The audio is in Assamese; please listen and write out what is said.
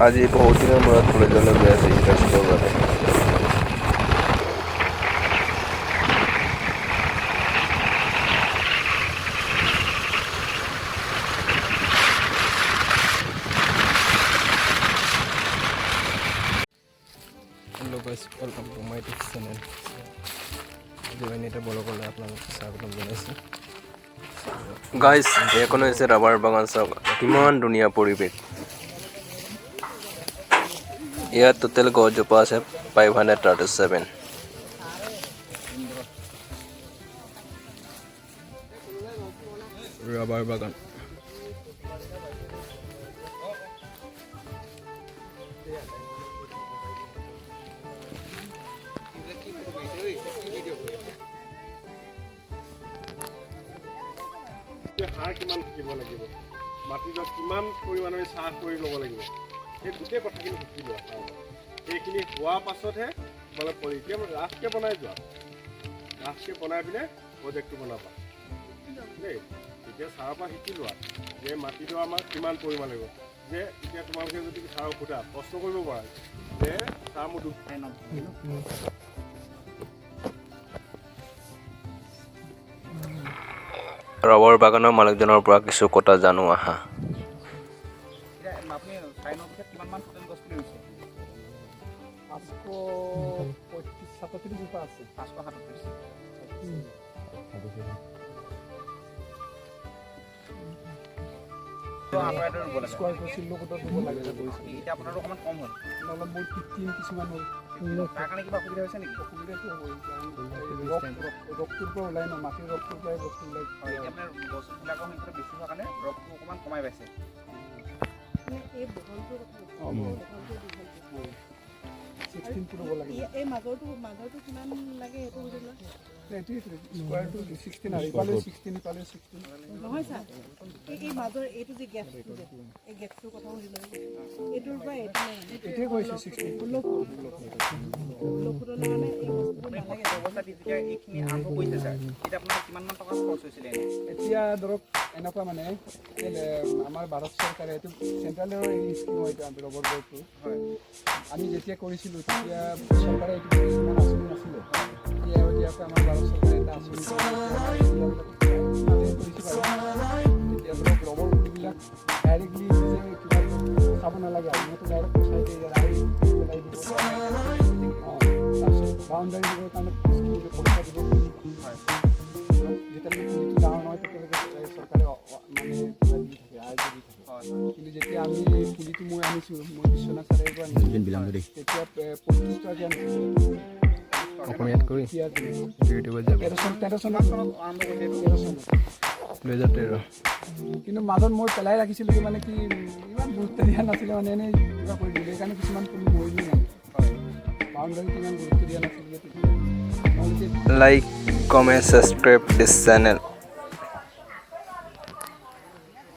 আজি বহুত দিনৰ মূৰত কলেজলৈ গৈ আছোঁ ইণ্টাৰ্ণশ্বিপৰ বাবে। Hello guys welcome to my YouTube channel বলো কৰলে আপোনালোকক স্বাগতম জনাইছোঁ গাইজ এইখন হৈছে ৰাবাৰ বাগান। চাওক কিমান ধুনীয়া পৰিৱেশ। ইয়াত টোটেল গছজোপা আছে 537। ৰাবাৰ বাগান সাৰ কিমান থাকিব লাগিব, মাটিডৰা কিমান পৰিমাণে চাহ কৰি ল'ব লাগিব, সেই গোটেই কথাখিনি শিকি লোৱা। সেইখিনি হোৱাৰ পাছতহে তোমালোকে এতিয়া ৰাফকৈ বনাই যোৱা, ৰাফকৈ বনাই পিনে প্ৰজেক্টটো বনাবা দেই। এতিয়া চাহৰ পৰা শিকি লোৱা যে মাটিডৰা আমাৰ কিমান পৰিমাণ লাগিব। যে এতিয়া তোমালোকে যদি চাহক সোধা প্ৰশ্ন কৰিব পাৰা যে চাহ মোৰ ৰাবাৰ বাগানৰ মালিকজনৰ পৰা কিছু কথা জানো আহা। এতিয়া ধৰক এনেকুৱা মানে আমাৰ ভাৰত চৰকাৰে এইটো চেণ্ট্ৰেলৰ এই স্কিম হয় ৰবৰ বৰ্ডটো। আমি যেতিয়া কৰিছিলোঁ তেতিয়া চৰকাৰে এইটো ইমান আঁচনি নাছিলে। এতিয়া আমাৰ ভাৰত চৰকাৰে এটা আঁচনি এতিয়া ধৰক ৰবৰ পুলিবিলাক ডাইৰেক্টলি কিবা চাব নালাগে, সিহঁতে ডাইৰেক্ট পচাই দিয়ে পেলাই দিব। তাৰপিছত বাউণ্ডাৰী দিবৰ কাৰণে পইচা দিব। যেতিয়ালৈকে পুলিটো ডাঙৰ নহয় তেতিয়ালৈকে চৰকাৰে মানে কিবা দি থাকে, আয় দি থাকে। কিন্তু যেতিয়া আমি পুলিটো মই আনিছোঁ, মই বিশ্বনাথ চাৰিআলিৰ পৰা আনিছোঁ, তেতিয়া 25 টকাকৈ আনিছিলোঁ। অসমীয়াত কৰি ইউটিউবত যাব 2013। কিন্তু মাজত মই পেলাই ৰাখিছিলোঁ কি মানে কি ইমান গুৰুত্ব দিয়া নাছিলে, মানে এনেই কিবা কৰি দিলোঁ। সেইকাৰণে কিছুমান পুলি মৰিলোঁ নাই, বাউণ্ডাৰীত ইমান গুৰুত্ব দিয়া নাছিলোঁ। Like, comment, subscribe this channel.